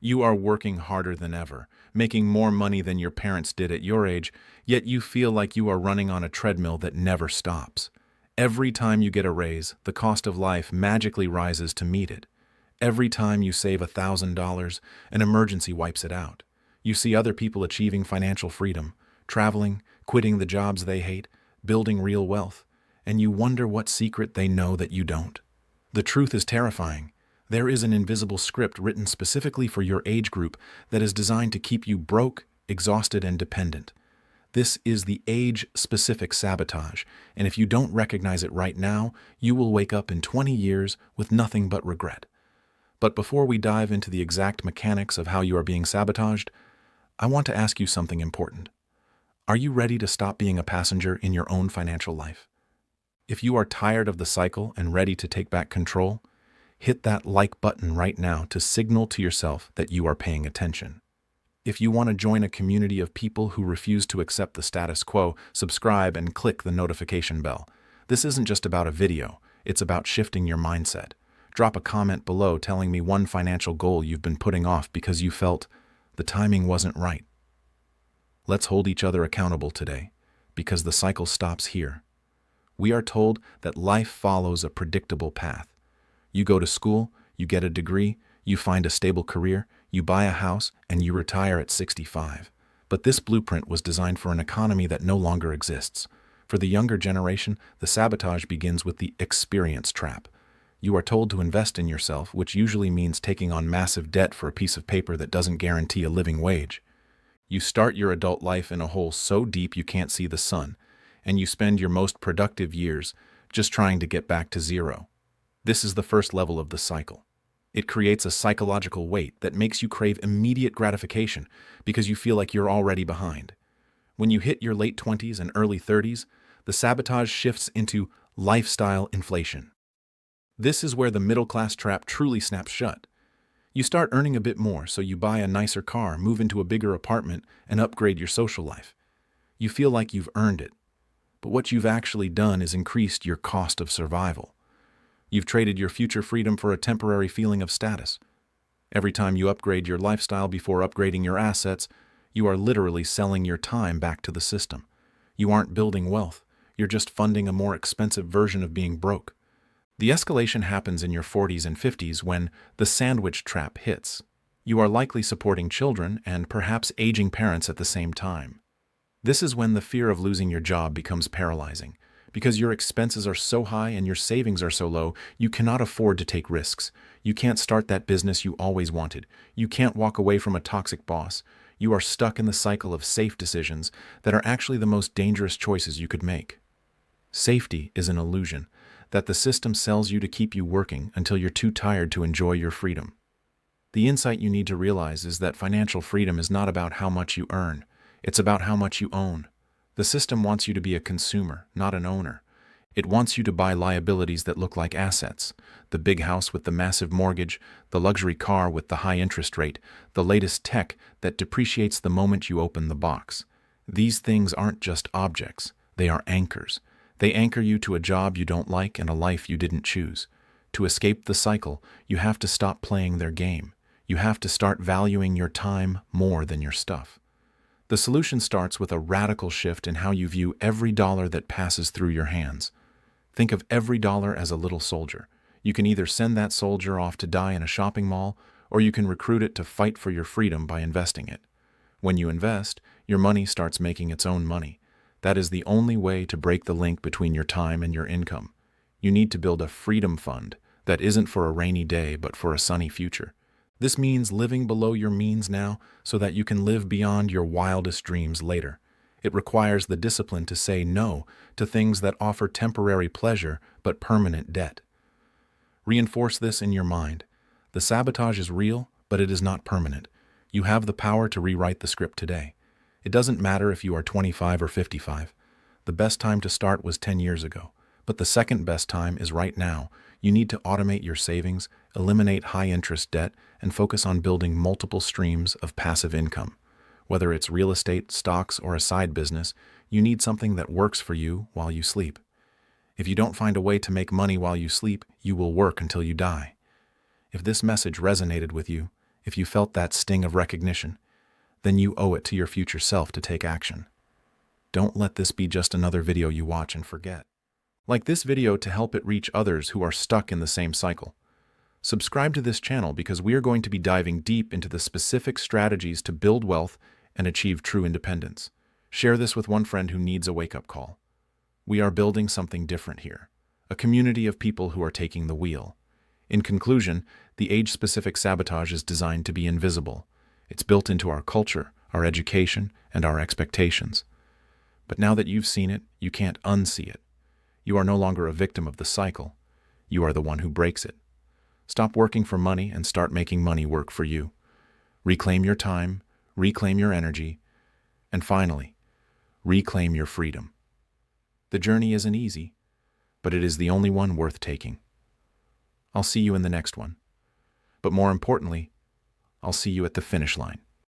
You are working harder than ever, making more money than your parents did at your age, yet you feel like you are running on a treadmill that never stops. Every time you get a raise, the cost of life magically rises to meet it. Every time you save $1,000, an emergency wipes it out. You see other people achieving financial freedom, traveling, quitting the jobs they hate, building real wealth, and you wonder what secret they know that you don't. The truth is terrifying. There is an invisible script written specifically for your age group that is designed to keep you broke, exhausted, and dependent. This is the age-specific sabotage, and if you don't recognize it right now, you will wake up in 20 years with nothing but regret. But before we dive into the exact mechanics of how you are being sabotaged, I want to ask you something important. Are you ready to stop being a passenger in your own financial life? If you are tired of the cycle and ready to take back control, hit that like button right now to signal to yourself that you are paying attention. If you want to join a community of people who refuse to accept the status quo, subscribe and click the notification bell. This isn't just about a video, it's about shifting your mindset. Drop a comment below telling me one financial goal you've been putting off because you felt the timing wasn't right. Let's hold each other accountable today, because the cycle stops here. We are told that life follows a predictable path. You go to school, you get a degree, you find a stable career, you buy a house, and you retire at 65. But this blueprint was designed for an economy that no longer exists. For the younger generation, the sabotage begins with the experience trap. You are told to invest in yourself, which usually means taking on massive debt for a piece of paper that doesn't guarantee a living wage. You start your adult life in a hole so deep you can't see the sun, and you spend your most productive years just trying to get back to zero. This is the first level of the cycle. It creates a psychological weight that makes you crave immediate gratification because you feel like you're already behind. When you hit your late 20s and early 30s, the sabotage shifts into lifestyle inflation. This is where the middle-class trap truly snaps shut. You start earning a bit more, so you buy a nicer car, move into a bigger apartment, and upgrade your social life. You feel like you've earned it. But what you've actually done is increased your cost of survival. You've traded your future freedom for a temporary feeling of status. Every time you upgrade your lifestyle before upgrading your assets, you are literally selling your time back to the system. You aren't building wealth, you're just funding a more expensive version of being broke. The escalation happens in your 40s and 50s when the sandwich trap hits. You are likely supporting children and perhaps aging parents at the same time. This is when the fear of losing your job becomes paralyzing. Because your expenses are so high and your savings are so low, you cannot afford to take risks. You can't start that business you always wanted. You can't walk away from a toxic boss. You are stuck in the cycle of safe decisions that are actually the most dangerous choices you could make. Safety is an illusion that the system sells you to keep you working until you're too tired to enjoy your freedom. The insight you need to realize is that financial freedom is not about how much you earn. It's about how much you own. The system wants you to be a consumer, not an owner. It wants you to buy liabilities that look like assets. The big house with the massive mortgage, the luxury car with the high interest rate, the latest tech that depreciates the moment you open the box. These things aren't just objects, they are anchors. They anchor you to a job you don't like and a life you didn't choose. To escape the cycle, you have to stop playing their game. You have to start valuing your time more than your stuff. The solution starts with a radical shift in how you view every dollar that passes through your hands. Think of every dollar as a little soldier. You can either send that soldier off to die in a shopping mall, or you can recruit it to fight for your freedom by investing it. When you invest, your money starts making its own money. That is the only way to break the link between your time and your income. You need to build a freedom fund that isn't for a rainy day but for a sunny future. This means living below your means now so that you can live beyond your wildest dreams later. It requires the discipline to say no to things that offer temporary pleasure but permanent debt. Reinforce this in your mind. The sabotage is real, but it is not permanent. You have the power to rewrite the script today. It doesn't matter if you are 25 or 55. The best time to start was 10 years ago, but the second best time is right now. You need to automate your savings, eliminate high-interest debt, and focus on building multiple streams of passive income. Whether it's real estate, stocks, or a side business, you need something that works for you while you sleep. If you don't find a way to make money while you sleep, you will work until you die. If this message resonated with you, If you felt that sting of recognition, then you owe it to your future self to take action. Don't let this be just another video you watch and forget. Like this video to help it reach others who are stuck in the same cycle. Subscribe to this channel because we are going to be diving deep into the specific strategies to build wealth and achieve true independence. Share this with one friend who needs a wake-up call. We are building something different here, a community of people who are taking the wheel. In conclusion, the age-specific sabotage is designed to be invisible. It's built into our culture, our education, and our expectations. But now that you've seen it, you can't unsee it. You are no longer a victim of the cycle. You are the one who breaks it. Stop working for money and start making money work for you. Reclaim your time, reclaim your energy, and finally, reclaim your freedom. The journey isn't easy, but it is the only one worth taking. I'll see you in the next one. But more importantly, I'll see you at the finish line.